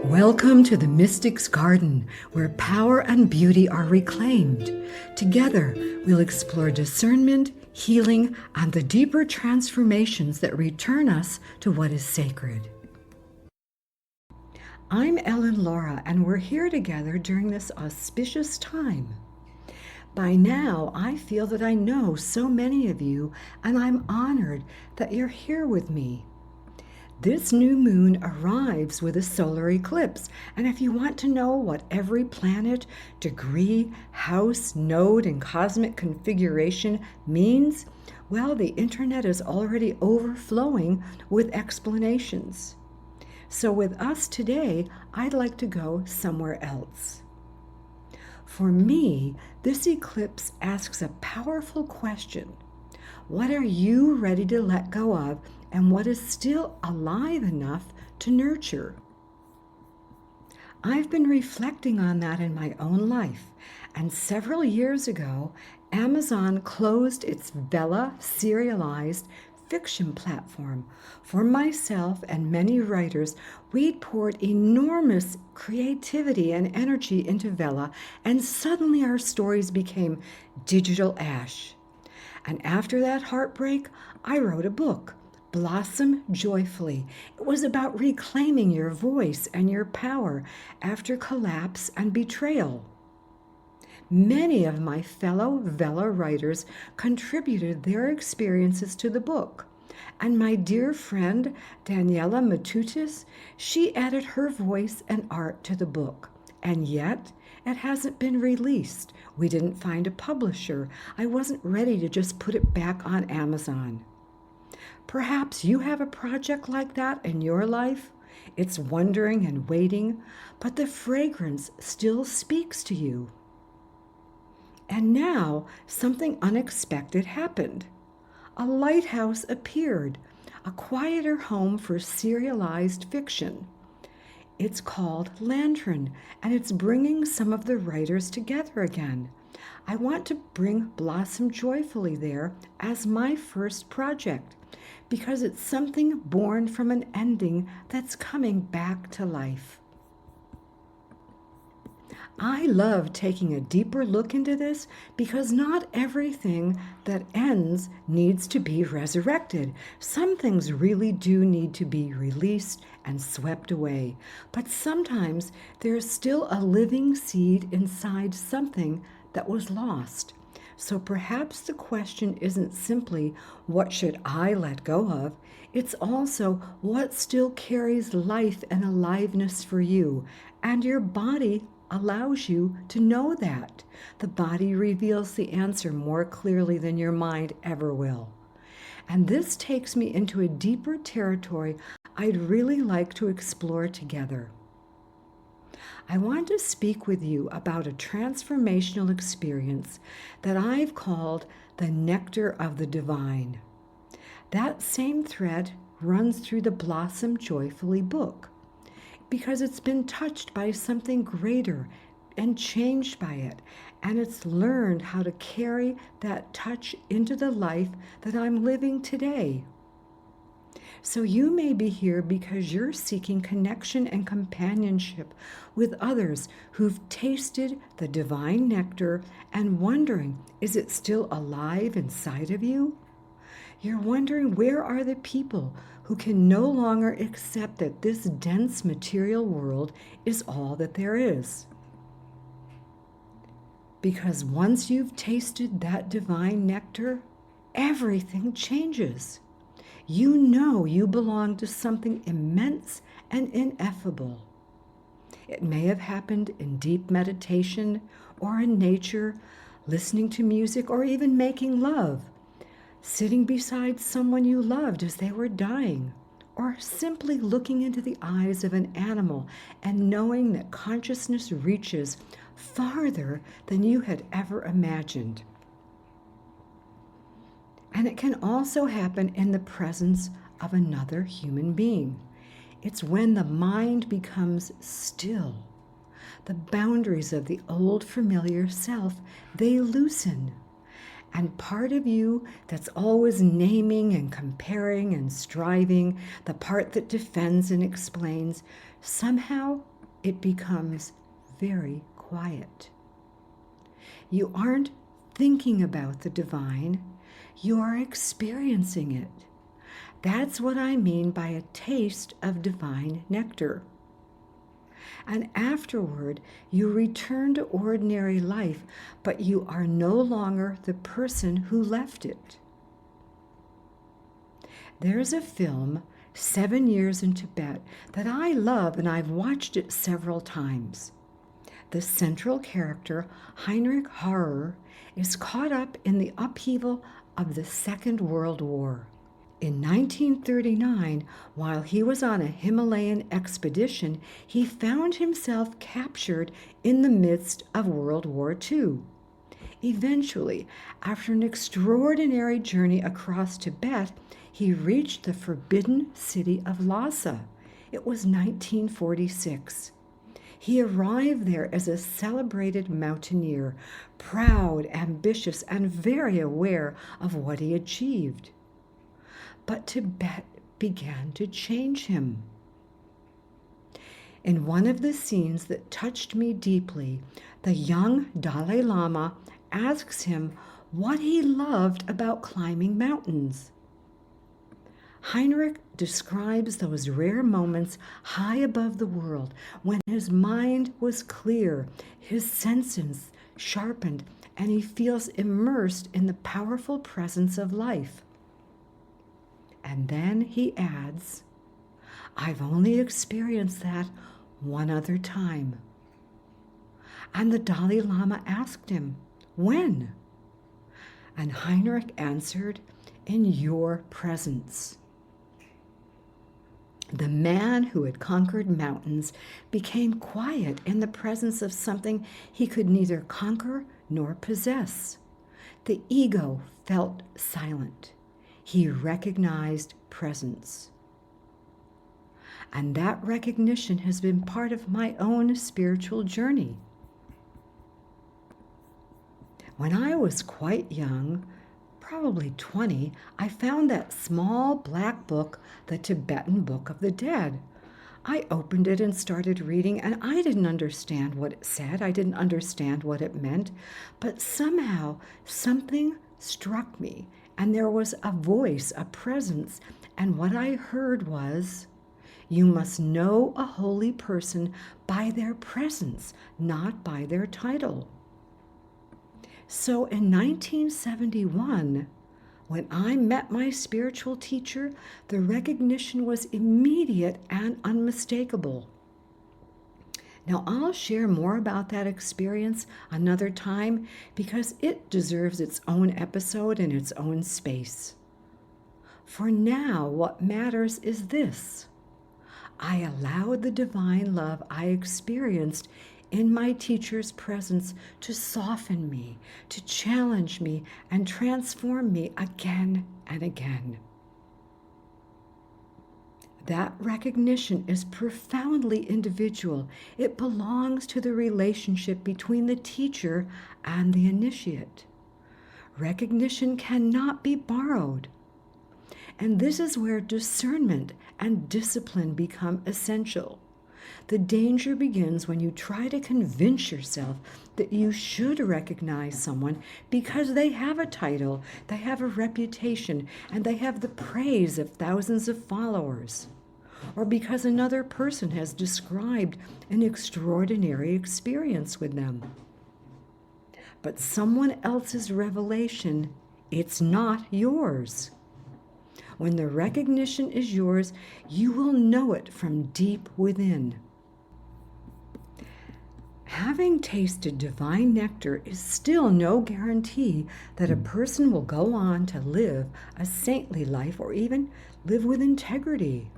Welcome to the Mystic's Garden, where power and beauty are reclaimed. Together, we'll explore discernment, healing, and the deeper transformations that return us to what is sacred. I'm Ellen Laura, and we're here together during this auspicious time. By now, I feel that I know so many of you, and I'm honored that you're here with me. This new moon arrives with a solar eclipse, and if you want to know what every planet, degree, house, node, and cosmic configuration means, well, the internet is already overflowing with explanations. So with us today, I'd like to go somewhere else. For me, this eclipse asks a powerful question. What are you ready to let go of, and what is still alive enough to nurture? I've been reflecting on that in my own life, and several years ago, Amazon closed its Vella serialized fiction platform. For myself and many writers, we'd poured enormous creativity and energy into Vella, and suddenly our stories became digital ash. And after that heartbreak, I wrote a book, Blossom Joyfully. It was about reclaiming your voice and your power after collapse and betrayal. Many of my fellow Vella writers contributed their experiences to the book. And my dear friend, Daniela Matutis, she added her voice and art to the book. And yet, it hasn't been released. We didn't find a publisher. I wasn't ready to just put it back on Amazon. Perhaps you have a project like that in your life. It's wondering and waiting, but the fragrance still speaks to you. And now something unexpected happened. A lighthouse appeared, a quieter home for serialized fiction. It's called Lantern, and it's bringing some of the writers together again. I want to bring Blossom Joyfully there as my first project, because it's something born from an ending that's coming back to life. I love taking a deeper look into this because not everything that ends needs to be resurrected. Some things really do need to be released and swept away. But sometimes there's still a living seed inside something that was lost. So perhaps the question isn't simply, what should I let go of? It's also, what still carries life and aliveness for you? And your body allows you to know that. The body reveals the answer more clearly than your mind ever will. And this takes me into a deeper territory I'd really like to explore together. I want to speak with you about a transformational experience that I've called the Nectar of the Divine. That same thread runs through the Blossom Joyfully book, because it's been touched by something greater and changed by it, and it's learned how to carry that touch into the life that I'm living today. So you may be here because you're seeking connection and companionship with others who've tasted the divine nectar and wondering, is it still alive inside of you? You're wondering, where are the people who can no longer accept that this dense material world is all that there is? Because once you've tasted that divine nectar, everything changes. You know you belong to something immense and ineffable. It may have happened in deep meditation or in nature, listening to music, or even making love, sitting beside someone you loved as they were dying, or simply looking into the eyes of an animal and knowing that consciousness reaches farther than you had ever imagined. And it can also happen in the presence of another human being. It's when the mind becomes still. The boundaries of the old familiar self, they loosen. And part of you that's always naming and comparing and striving, the part that defends and explains, somehow it becomes very quiet. You aren't thinking about the divine, you are experiencing it. That's what I mean by a taste of divine nectar. And afterward, you return to ordinary life, but you are no longer the person who left it. There's a film, 7 Years in Tibet, that I love, and I've watched it several times. The central character, Heinrich Harrer, is caught up in the upheaval of the Second World War. In 1939, while he was on a Himalayan expedition, he found himself captured in the midst of World War II. Eventually, after an extraordinary journey across Tibet, he reached the forbidden city of Lhasa. It was 1946. He arrived there as a celebrated mountaineer, proud, ambitious, and very aware of what he achieved. But Tibet began to change him. In one of the scenes that touched me deeply, the young Dalai Lama asks him what he loved about climbing mountains. Heinrich describes those rare moments high above the world when his mind was clear, his senses sharpened, and he feels immersed in the powerful presence of life. And then he adds, I've only experienced that one other time. And the Dalai Lama asked him, when? And Heinrich answered, in your presence. The man who had conquered mountains became quiet in the presence of something he could neither conquer nor possess. The ego felt silent. He recognized presence. And that recognition has been part of my own spiritual journey. When I was quite young, probably 20, I found that small black book, the Tibetan Book of the Dead. I opened it and started reading, and I didn't understand what it said. I didn't understand what it meant, but somehow something struck me, and there was a voice, a presence, and what I heard was, you must know a holy person by their presence, not by their title. So in 1971, when I met my spiritual teacher, the recognition was immediate and unmistakable. Now, I'll share more about that experience another time because it deserves its own episode in its own space. For now, what matters is this. I allowed the divine love I experienced in my teacher's presence to soften me, to challenge me, and transform me again and again. That recognition is profoundly individual. It belongs to the relationship between the teacher and the initiate. Recognition cannot be borrowed. And this is where discernment and discipline become essential. The danger begins when you try to convince yourself that you should recognize someone because they have a title, they have a reputation, and they have the praise of thousands of followers, or because another person has described an extraordinary experience with them. But someone else's revelation, it's not yours. When the recognition is yours, you will know it from deep within. Having tasted divine nectar is still no guarantee that a person will go on to live a saintly life or even live with integrity.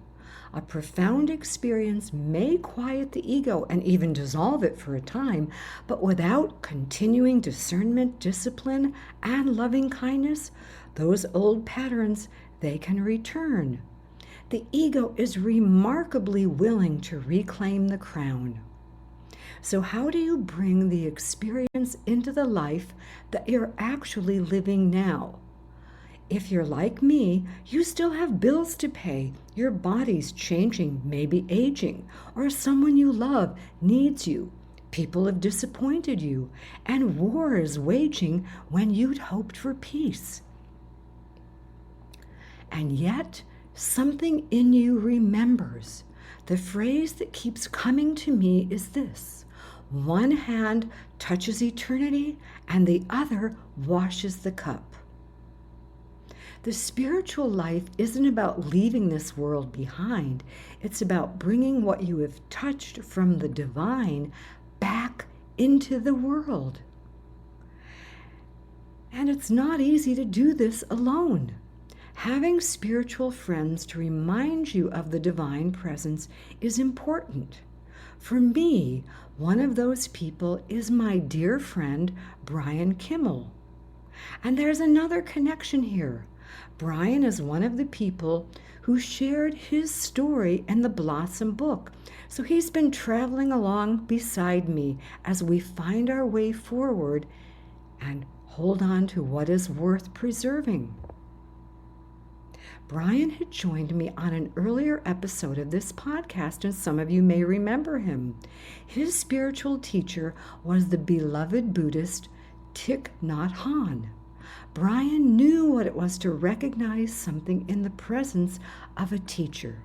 A profound experience may quiet the ego and even dissolve it for a time, but without continuing discernment, discipline, and loving kindness, those old patterns, they can return. The ego is remarkably willing to reclaim the crown. So how do you bring the experience into the life that you're actually living now? If you're like me, you still have bills to pay. Your body's changing, maybe aging, or someone you love needs you. People have disappointed you, and war is waging when you'd hoped for peace. And yet, something in you remembers. The phrase that keeps coming to me is this: one hand touches eternity, and the other washes the cup. The spiritual life isn't about leaving this world behind. It's about bringing what you have touched from the divine back into the world. And it's not easy to do this alone. Having spiritual friends to remind you of the divine presence is important. For me, one of those people is my dear friend, Brian Kimmel. And there's another connection here. Brian is one of the people who shared his story in the Blossom book. So he's been traveling along beside me as we find our way forward and hold on to what is worth preserving. Brian had joined me on an earlier episode of this podcast, and some of you may remember him. His spiritual teacher was the beloved Buddhist Thich Nhat Hanh. Brian knew what it was to recognize something in the presence of a teacher.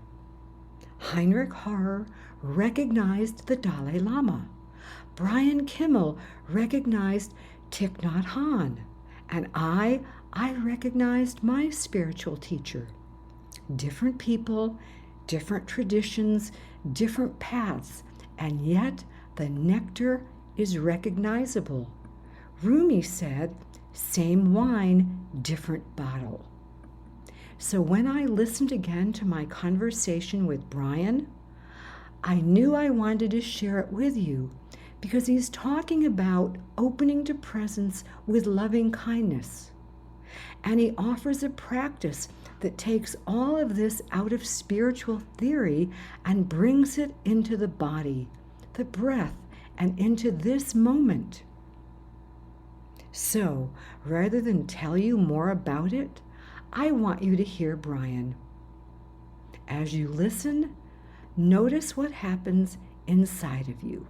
Heinrich Harrer recognized the Dalai Lama. Brian Kimmel recognized Thich Nhat Hanh. And I recognized my spiritual teacher. Different people, different traditions, different paths, and yet the nectar is recognizable. Rumi said, same wine, different bottle. So when I listened again to my conversation with Brian, I knew I wanted to share it with you because he's talking about opening to presence with loving kindness. And he offers a practice that takes all of this out of spiritual theory and brings it into the body, the breath, and into this moment. So, rather than tell you more about it, I want you to hear Brian. As you listen, notice what happens inside of you.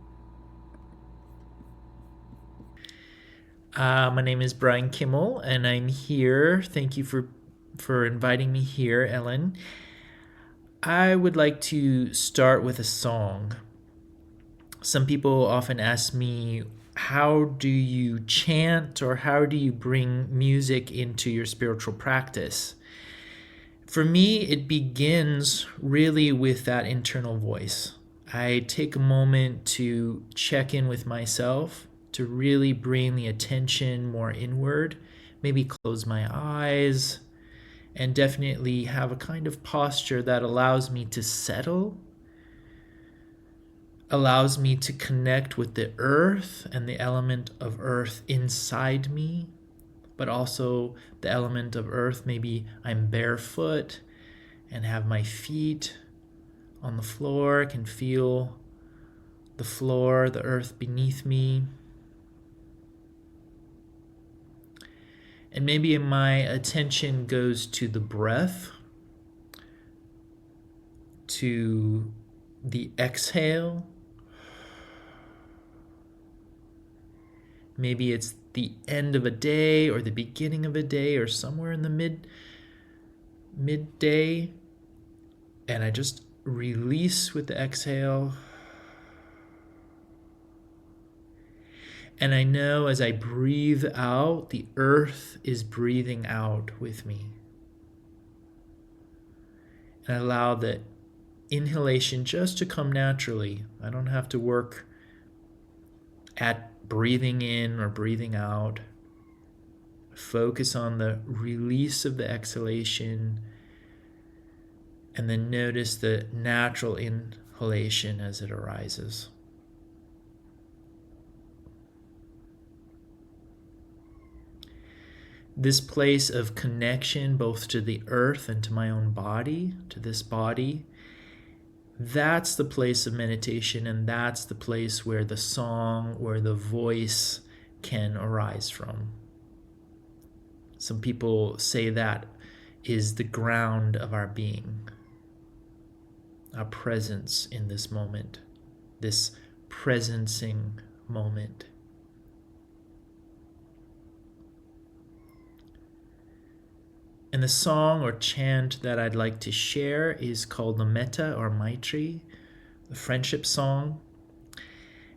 My name is Brian Kimmel, and I'm here. Thank you for inviting me here, Ellen. I would like to start with a song. Some people often ask me, how do you chant or how do you bring music into your spiritual practice? For me, it begins really with that internal voice. I take a moment to check in with myself, to really bring the attention more inward, maybe close my eyes, and definitely have a kind of posture that allows me to settle, allows me to connect with the earth and the element of earth inside me, but also the element of earth. Maybe I'm barefoot and have my feet on the floor, can feel the floor, the earth beneath me. And maybe my attention goes to the breath, to the exhale. Maybe it's the end of a day or the beginning of a day or somewhere in the midday. And I just release with the exhale. And I know as I breathe out, the earth is breathing out with me. And I allow the inhalation just to come naturally. I don't have to work at breathing in or breathing out. Focus on the release of the exhalation, and then notice the natural inhalation as it arises. This place of connection both to the earth and to my own body, to this body, that's the place of meditation, and that's the place where the song or the voice can arise from. Some people say that is the ground of our being, our presence in this moment, this presencing moment. And the song or chant that I'd like to share is called the Metta or Maitri, the friendship song.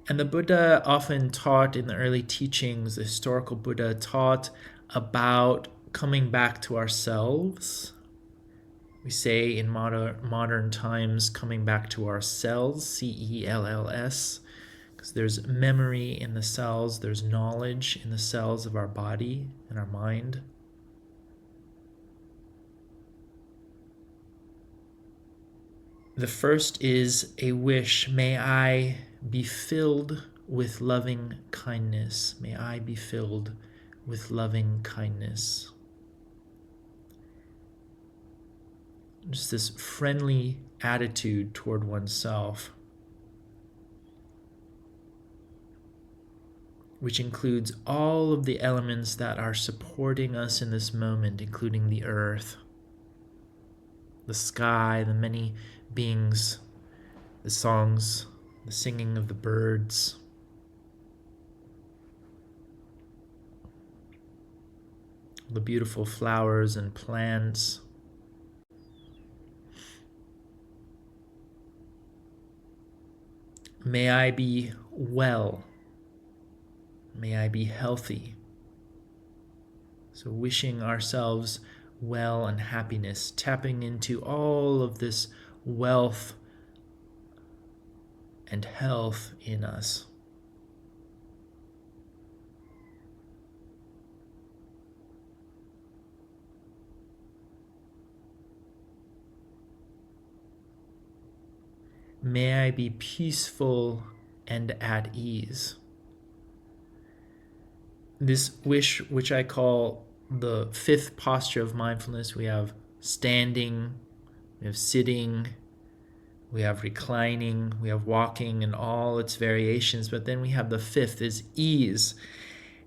And the Buddha often taught in the early teachings, the historical Buddha taught about coming back to ourselves. We say in modern times, coming back to our cells, cells, because there's memory in the cells, there's knowledge in the cells of our body and our mind. The first is a wish, may I be filled with loving kindness. May I be filled with loving kindness. Just this friendly attitude toward oneself, which includes all of the elements that are supporting us in this moment, including the earth, the sky, the many beings, the songs, the singing of the birds. The beautiful flowers and plants. May I be well. May I be healthy. So wishing ourselves well and happiness, tapping into all of this wealth and health in us. May I be peaceful and at ease. This wish, which I call the fifth posture of mindfulness, we have standing, we have sitting, we have reclining, we have walking and all its variations, but then we have the fifth is ease,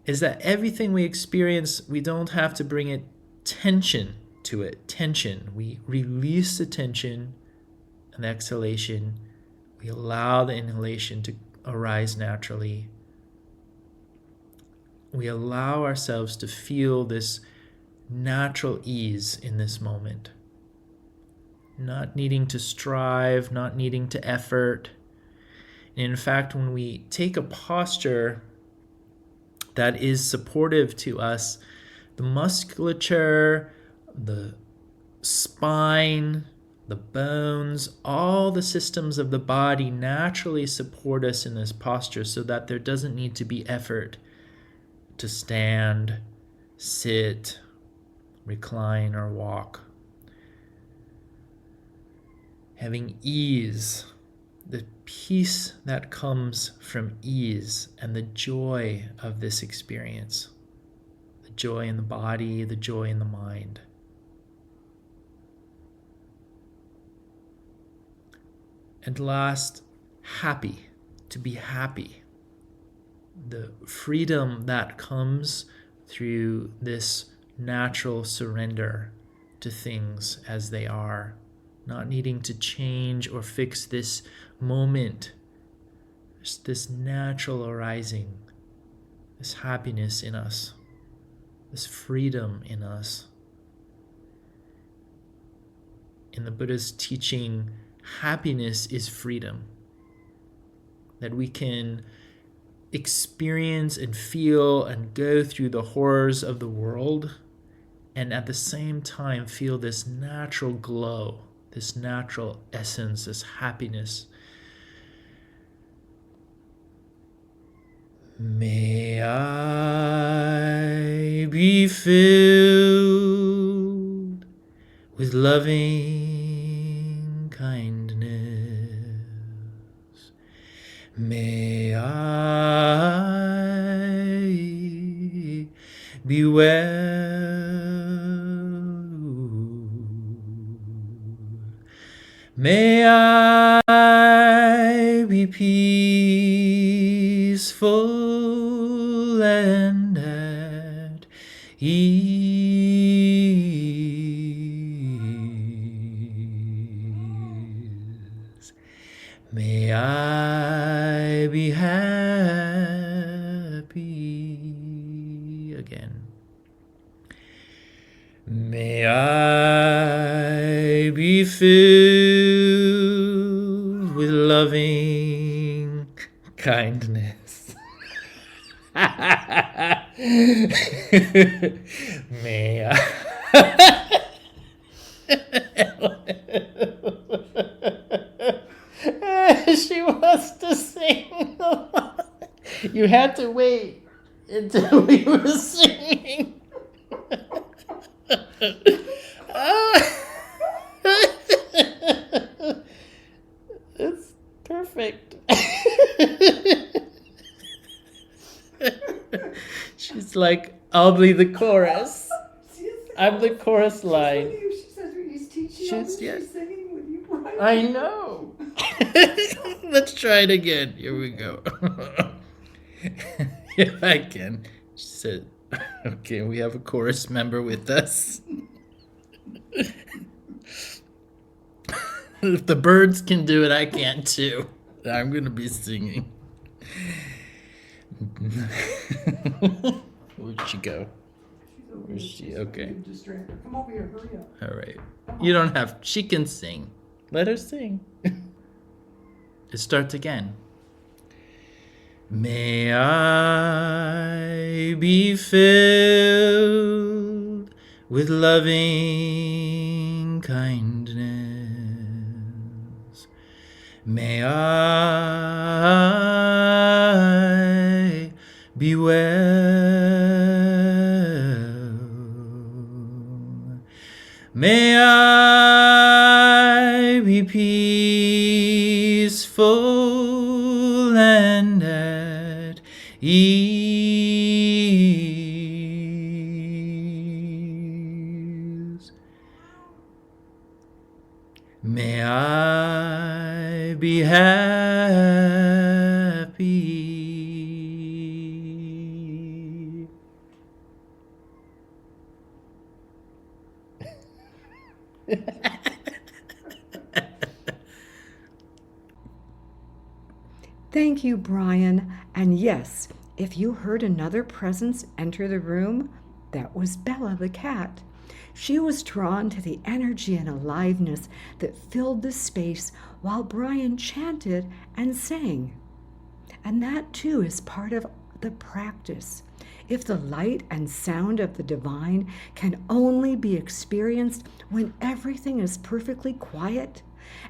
is that everything we experience, we don't have to bring it tension to it. Tension. We release the tension and the exhalation. We allow the inhalation to arise naturally. We allow ourselves to feel this natural ease in this moment. Not needing to strive, not needing to effort. And in fact, when we take a posture that is supportive to us, the musculature, the spine, the bones, all the systems of the body naturally support us in this posture so that there doesn't need to be effort to stand, sit, recline, or walk. Having ease, the peace that comes from ease and the joy of this experience, the joy in the body, the joy in the mind. And last, happy, to be happy. The freedom that comes through this natural surrender to things as they are, not needing to change or fix this moment. Just this natural arising, this happiness in us, this freedom in us. In the Buddha's teaching, happiness is freedom. That we can experience and feel and go through the horrors of the world and at the same time feel this natural glow, this natural essence, this happiness. May I be filled with loving kindness. May I be well. May I be peaceful and at ease. May I be happy again. May I be filled with loving kindness. May I. She wants to sing. You had to wait until we were singing. It's perfect. She's like, I'll be the chorus. I'm the chorus line. She says he's teaching She's singing with you, Brian. I know. Let's try it again. Here we go. Yeah, I can. She said, okay, we have a chorus member with us. If the birds can do it, I can too. I'm going to be singing. Where'd she go? Where's she? Okay. Come over here, hurry up. All right. You don't have. She can sing. Let her sing. It starts again. May I be filled with loving kindness. May I be well. May I be peaceful and at ease. May I be happy. Thank you, Brian. And yes, if you heard another presence enter the room, that was Bella the cat. She was drawn to the energy and aliveness that filled the space while Brian chanted and sang. And that too is part of the practice. If the light and sound of the divine can only be experienced when everything is perfectly quiet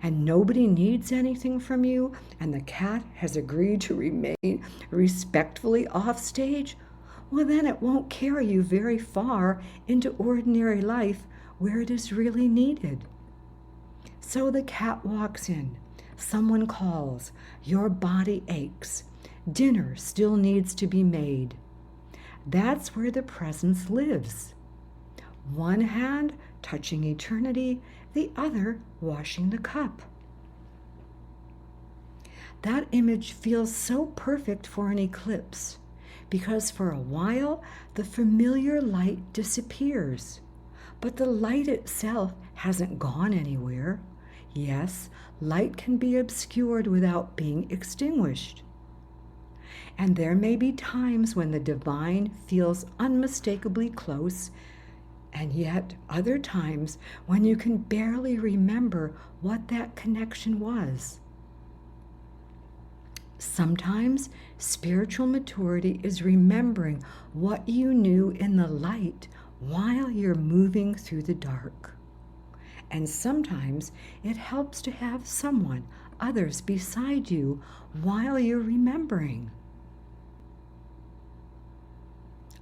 and nobody needs anything from you, and the cat has agreed to remain respectfully off stage, well, then it won't carry you very far into ordinary life where it is really needed. So the cat walks in, someone calls, your body aches, dinner still needs to be made. That's where the presence lives. One hand touching eternity, the other washing the cup. That image feels so perfect for an eclipse because for a while the familiar light disappears, but the light itself hasn't gone anywhere. Yes, light can be obscured without being extinguished. And there may be times when the divine feels unmistakably close, and yet other times when you can barely remember what that connection was. Sometimes spiritual maturity is remembering what you knew in the light while you're moving through the dark. And sometimes it helps to have someone, others beside you while you're remembering.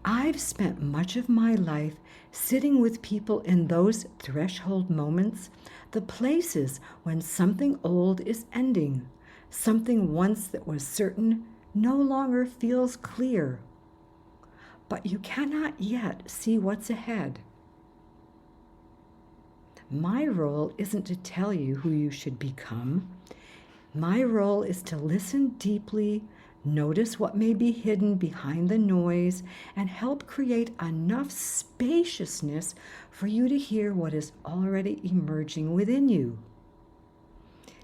I've spent much of my life sitting with people in those threshold moments, the places when something old is ending, something once that was certain no longer feels clear. But you cannot yet see what's ahead. My role isn't to tell you who you should become. My role is to listen deeply, notice what may be hidden behind the noise, and help create enough spaciousness for you to hear what is already emerging within you.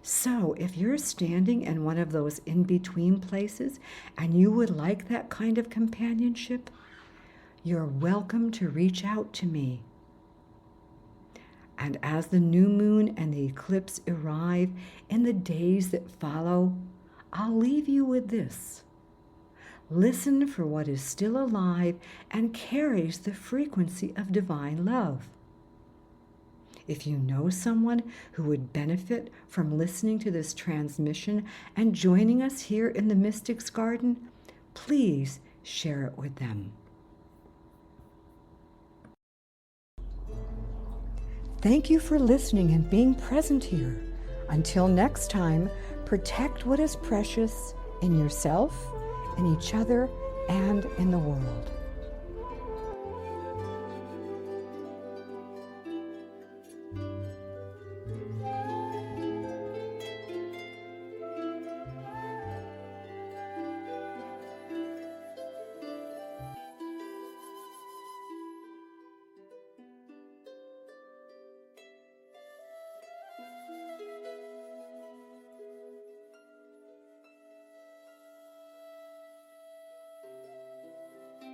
So, if you're standing in one of those in between places and you would like that kind of companionship, you're welcome to reach out to me. And as the new moon and the eclipse arrive in the days that follow, I'll leave you with this. Listen for what is still alive and carries the frequency of divine love. If you know someone who would benefit from listening to this transmission and joining us here in the Mystic's Garden, please share it with them. Thank you for listening and being present here. Until next time, protect what is precious in yourself, in each other, and in the world.